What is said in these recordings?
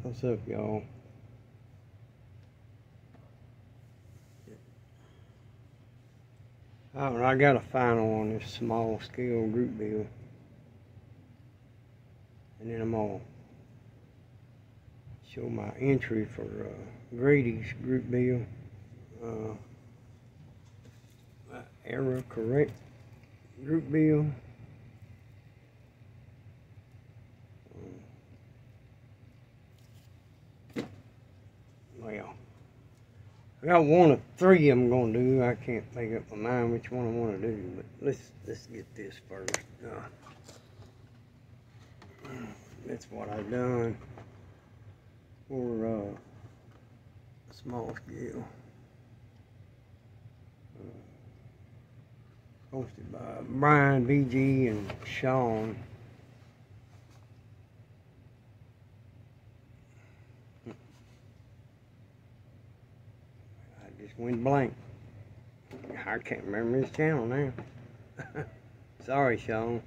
What's up, y'all? Oh, I got a final on this small scale group bill, and then I'm gonna show my entry for Grady's group bill. My error correct group bill. Well, I got one of three I'm gonna do. I can't make up my mind which one I want to do, but let's get this first. That's what I've done for small scale. Hosted by Brian, BG, and Sean. I just went blank. I can't remember his channel now. Sorry, Sean.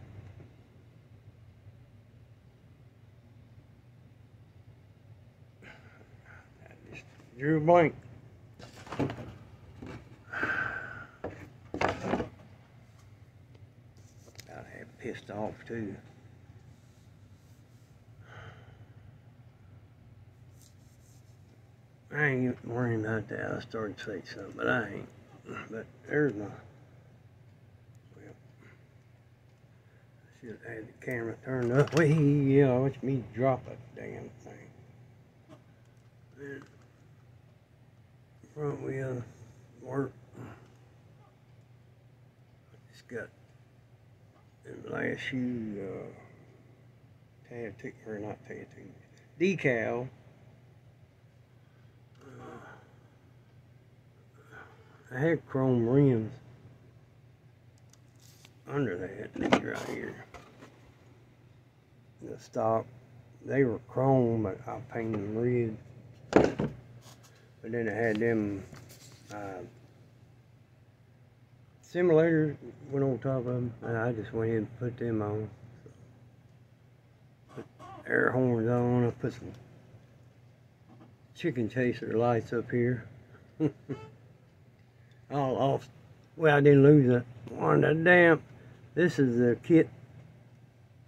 I just drew a blank. About half pissed off too. I ain't worrying about that. I started to say something, but I ain't. But there's my. Well, I should have had the camera turned up. Well, yeah, watch me drop a damn thing. And front wheel work. It's got the last shoe tattoo, or not tattoo, decal. I had chrome rims under that, these right here. The stock, they were chrome, but I painted them red. But then I had them simulators went on top of them, and I just went ahead and put them on. Put air horns on. I put some chicken chaser lights up here. All off. Well, I didn't lose that one. The damn. This is the kit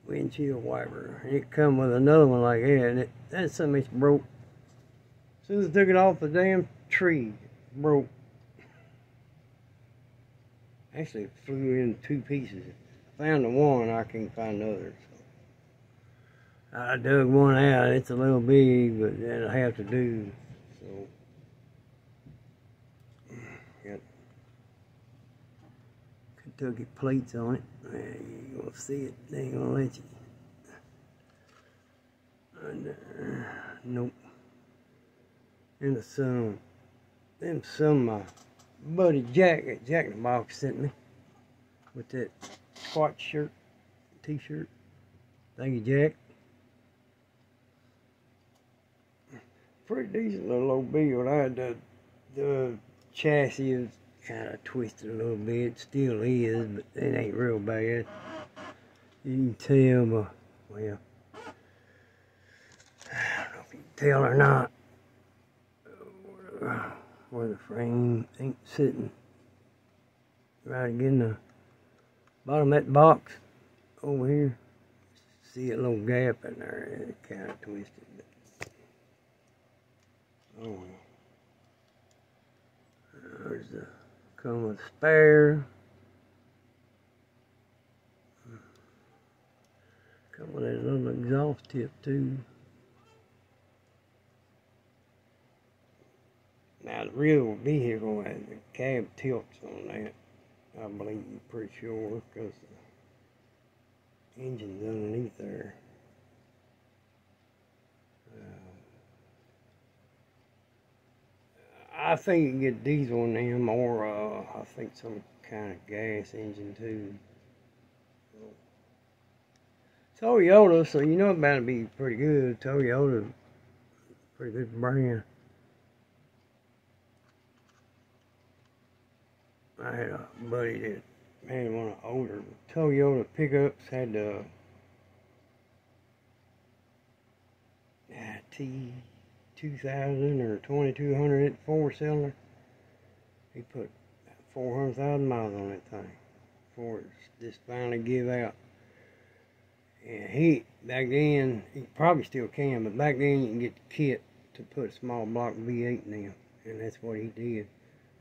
windshield wiper. It come with another one like that, and that's something that's broke. As soon as I took it off the damn tree, it broke. Actually, it flew in two pieces. I found the one, I can't find the other. So I dug one out. It's a little big, but that'll have to do. So. Kentucky plates on it. You're gonna see it. They ain't gonna let you. And, nope. And the sun. Them some my buddy Jack at Jack in the Box sent me with that squat shirt, t-shirt. Thank you, Jack. Pretty decent little old build. I had the chassis is kind of twisted a little bit, still is, but it ain't real bad. You can tell, but, well, I don't know if you can tell or not, where the frame ain't sitting. Right again, the bottom of that box over here, see a little gap in there, it's kind of twisted. But, oh well. There's the come with spare. Come with that little exhaust tip too. Now the real vehicle has the cab tilts on that. I believe, I'm pretty sure, because the engine's underneath there. I think you can get diesel in them, or I think some kind of gas engine too. Toyota, so you know it's about to be pretty good. Toyota, pretty good brand. I had a buddy that had one of the older Toyota pickups, had the T2000 or 2200 4-cylinder. He put 400,000 miles on that thing before it just finally give out. And he, back then, he probably still can, but back then you can get the kit to put a small block V8 in them, and that's what he did.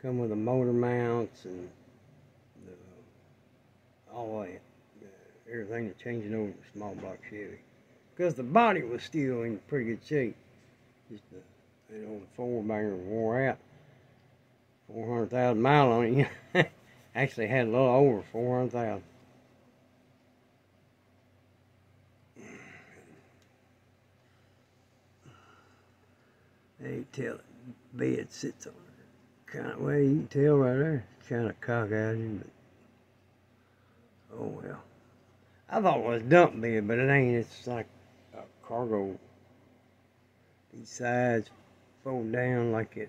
Come with the motor mounts and all that, everything to change it over to small block Chevy. Because the body was still in pretty good shape. Just the four-banger wore out. 400,000 miles on it. Actually had a little over 400,000. You tell it, bed sits on it. Kind of way you can tell right there. Kind of cockeyed, but oh well. I thought it was a dump bed, but it ain't. It's like a cargo. These sides fold down like a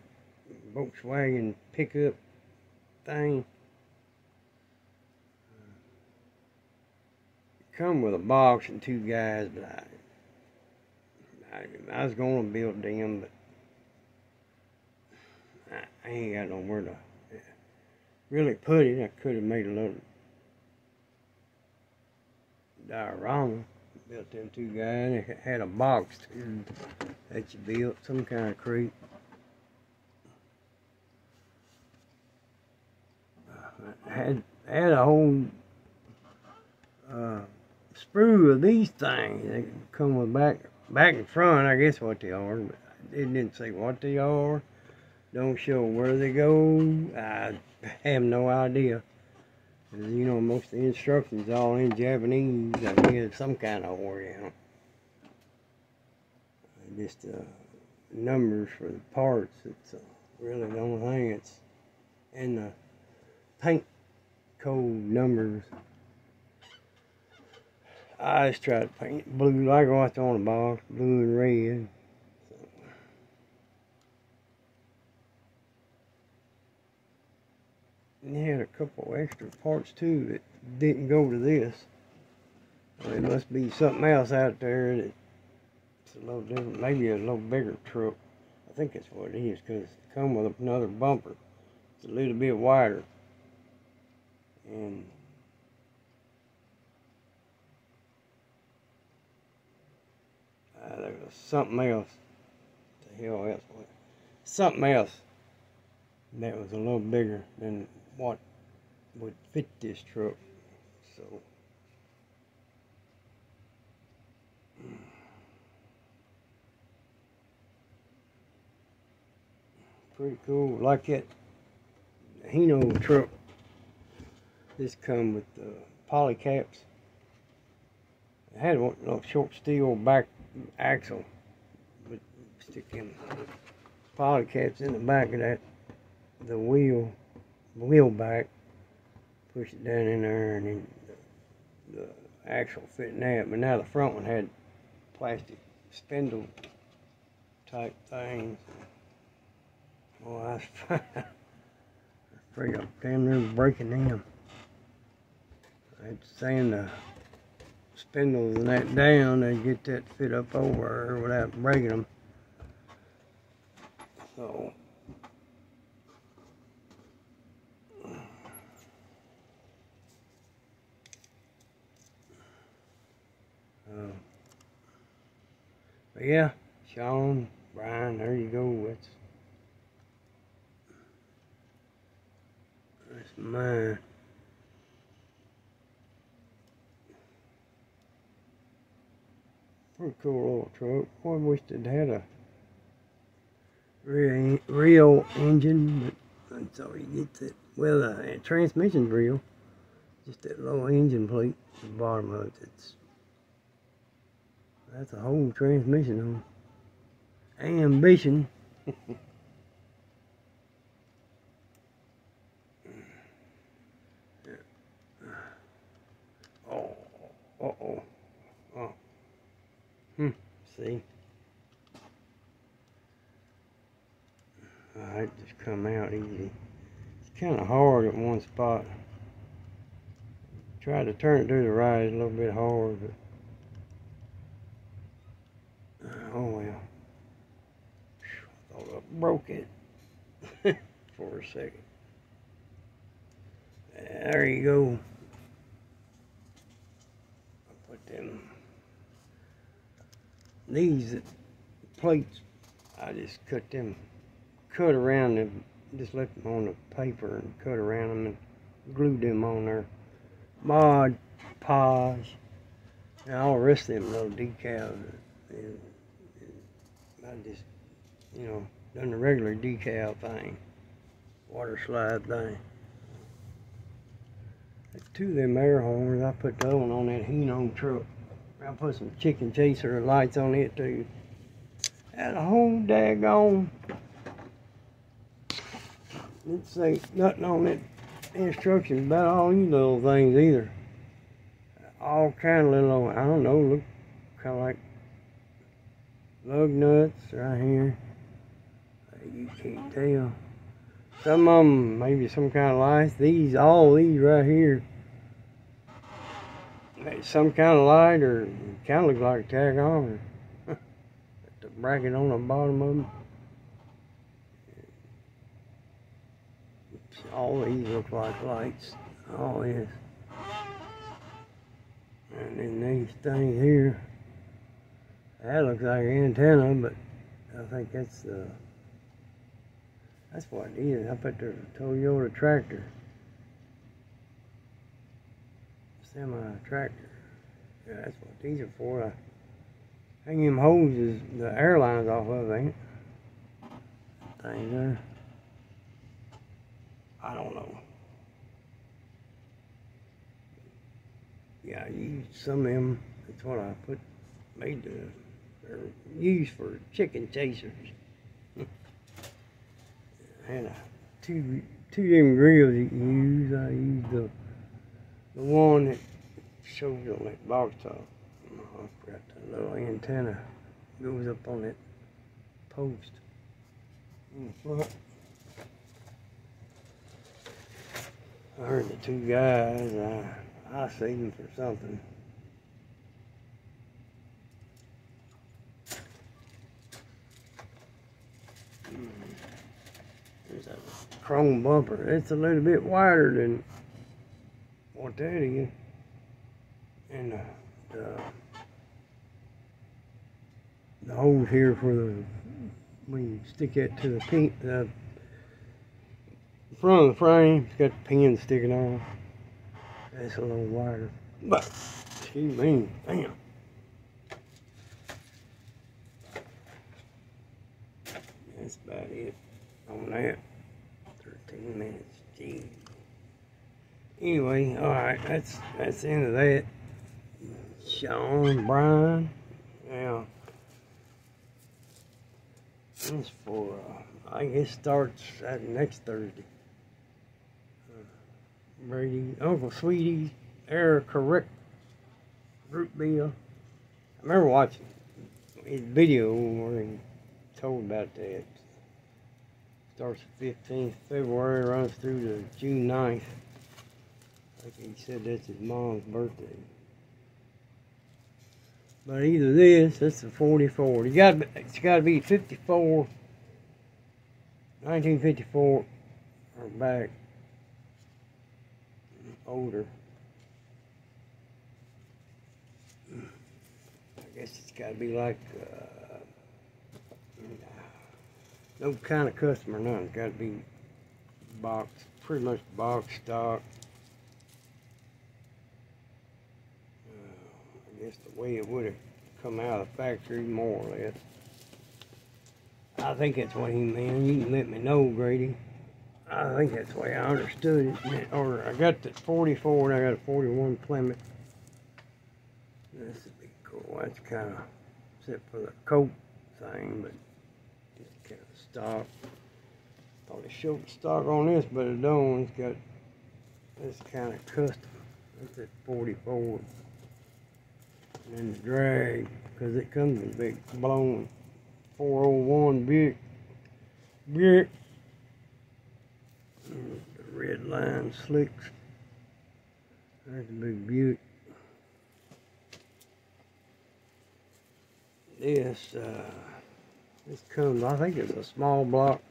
Volkswagen pickup thing. Come with a box and 2 guys, but I was going to build them, but I ain't got nowhere to really put it. I could have made a little diorama. Built them 2 guys. It had a box too that you built, some kind of crate. I had a whole sprue of these things. They come with back and front, I guess what they are, but it didn't say what they are. Don't show where they go. I have no idea. Because, you know, most of the instructions are all in Japanese. I guess some kind of Oriental. Just numbers for the parts. It's really the only thing. It's in the paint code numbers. I just tried to paint it blue like what's on the box, blue and red. And they had a couple extra parts too that didn't go to this. Well, it must be something else out there that's a little different, maybe a little bigger truck. I think that's what it is, because it come with another bumper. It's a little bit wider. And there was something else. What the hell else was it? Something else that was a little bigger than what would fit this truck. So pretty cool. Like that Hino truck. This come with the poly caps. It had a little short steel back axle. But stick them poly caps in the back of that, the wheel back. Push it down in there, and then the axle fit in that. But now the front one had plastic spindle type things. Well, I was afraid I'm damn near breaking them. I had to sand the spindles and that down and get that fit up over without breaking them. So but yeah, Sean, Brian, there you go. That's mine. Pretty cool little truck. Boy, I wished it had a real engine, but that's all you get. That. Well, the transmission's real. Just that little engine plate at the bottom of it. That's a whole transmission on. Ambition. Oh. See? It just come out easy. It's kind of hard at one spot. Try to turn it to the right, it's a little bit hard, but oh well. Hold up, broke it for a second. There you go. I put them, these plates, I just cut around them, just left them on the paper and cut around them and glued them on there. Mod Podge, and all the rest of them little decals. I just, you know, done the regular decal thing, water slide thing. Two of them air horns, I put the other one on that Hino truck. I put some chicken chaser lights on it too. Had a whole daggone, let's say, nothing on that instructions about all these little things either. All kind of little, I don't know, look kind of like lug nuts right here. You can't tell. Some of them maybe some kind of lights. These, all these right here, some kind of light, or kind of looks like a tag on. The bracket on the bottom of them. All these look like lights. All this. And then these things here, that looks like an antenna, but I think that's what it is. I put the Toyota tractor, semi-tractor. Yeah, that's what these are for. I hang them hoses, the airlines off of, ain't it? Thing there. I don't know. Yeah, I used some of them. That's what I they're used for chicken chasers. And two different grills you can use. I used the one that shows on that box top. I forgot the little antenna goes up on that post in the front. I heard the two guys, I see them for something. There's a chrome bumper. It's a little bit wider than what that is. And the hole here for when you stick it to the front of the frame, it's got the pin sticking on. That's a little wider. But, excuse me, damn. That's about it on that. 13 minutes, gee. Anyway, alright, that's the end of that. Sean, Brian, yeah. This for, I guess starts next Thursday. Brady, Uncle Sweetie's error correct root bill. I remember watching his video where he told about that. Starts the 15th February, runs through to June 9th. I think he said that's his mom's birthday. But either that's the 44. It's got to be 54, 1954 or back. Older. I guess it's got to be like no kind of customer, none. It's got to be box, pretty much box stock. I guess the way it would have come out of the factory, more or less. I think that's what he meant. You can let me know, Grady. I think that's the way I understood it. Or I got the 44 and I got a 41 Plymouth. This would be cool. That's kind of, except for the coat thing, but it's kind of stock. Thought it showed stock on this, but it don't. It's got this kind of custom. That's at 44. And then the drag, because it comes in big blown 401 big. The red line slicks. There's a big Buick. This, This comes, I think it's a small block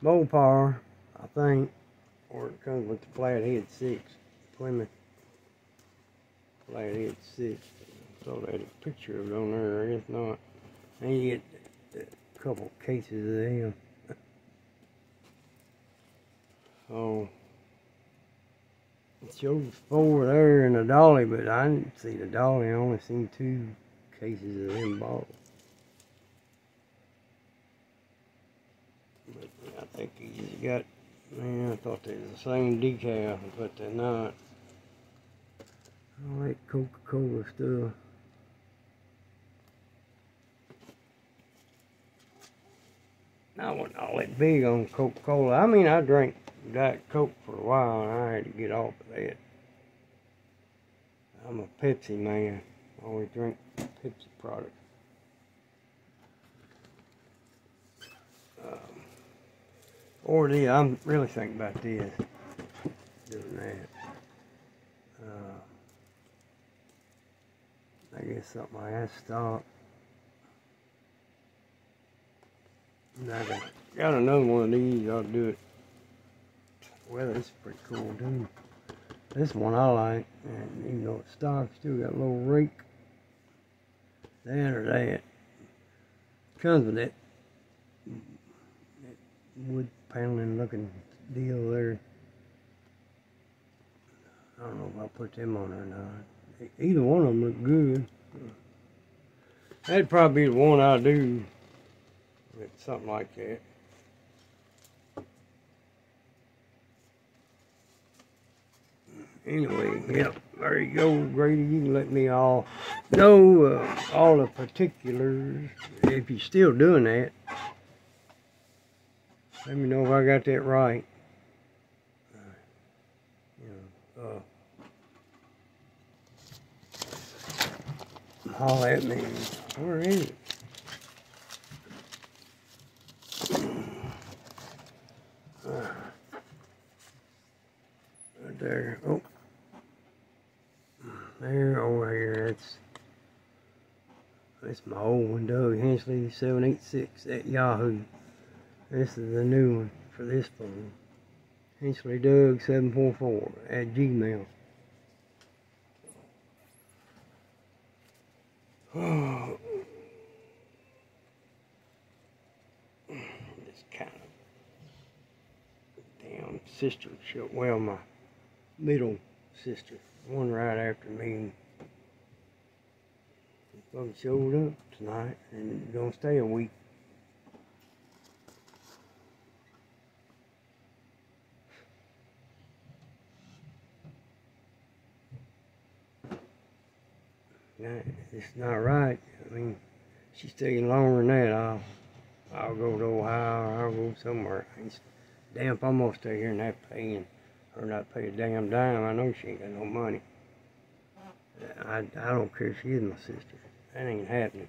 Mopar, I think, or it comes with the flathead 6, Plymouth flathead 6. I thought I had a picture of it on there, I guess not. And you get a couple cases of them. Oh, it shows 4 there and a dolly, but I didn't see the dolly. I only seen 2 cases of them bottles. But I think he's got, man, I thought they were the same decal, but they're not. I like Coca-Cola stuff. I wasn't all that big on Coca-Cola. I mean, I drank Diet Coke for a while, and I had to get off of that. I'm a Pepsi man. I always drink Pepsi products. Or I'm really thinking about this, doing that. I guess something I have to stop. And I got another one of these. I'll do it. Well, this is pretty cool too. This one I like, and even though it's stock, still got a little rake. That or that. Comes with that wood paneling looking deal there. I don't know if I'll put them on or not. Either one of them look good. That'd probably be the one I'll do with something like that. Anyway, yep, there you go, Grady. You can let me all know all the particulars if you're still doing that. Let me know if I got that right. Holler at me. Where is it? Right there. Oh. There, over here. That's my old one, Doug Hensley 786 at Yahoo. This is the new one for this phone. Hensley Doug 744 at Gmail. Oh, this kind of damn sister show. Well, my middle sister, one right after me, showed up tonight and gonna stay a week. It's not right. I mean, she's staying longer than that. I'll go to Ohio or I'll go somewhere. Damn if I'm gonna stay here and have to pay or not pay a damn dime. I know she ain't got no money. I don't care if she is my sister. That ain't happening.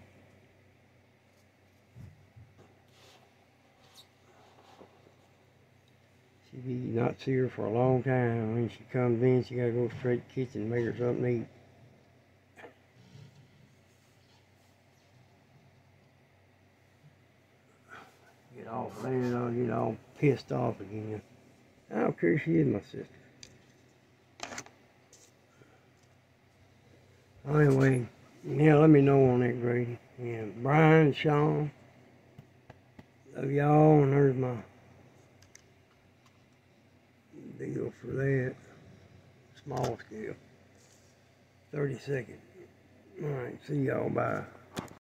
She be not see her for a long time. When she comes in, she gotta go straight to the kitchen and make her something to eat. Get off there, I'll get all pissed off again. I don't care if she is my sister. Anyway, yeah, let me know on that, Grady. Yeah, Brian, Sean, love y'all, and there's my deal for that. Small scale. 30 seconds. Alright, see y'all, bye.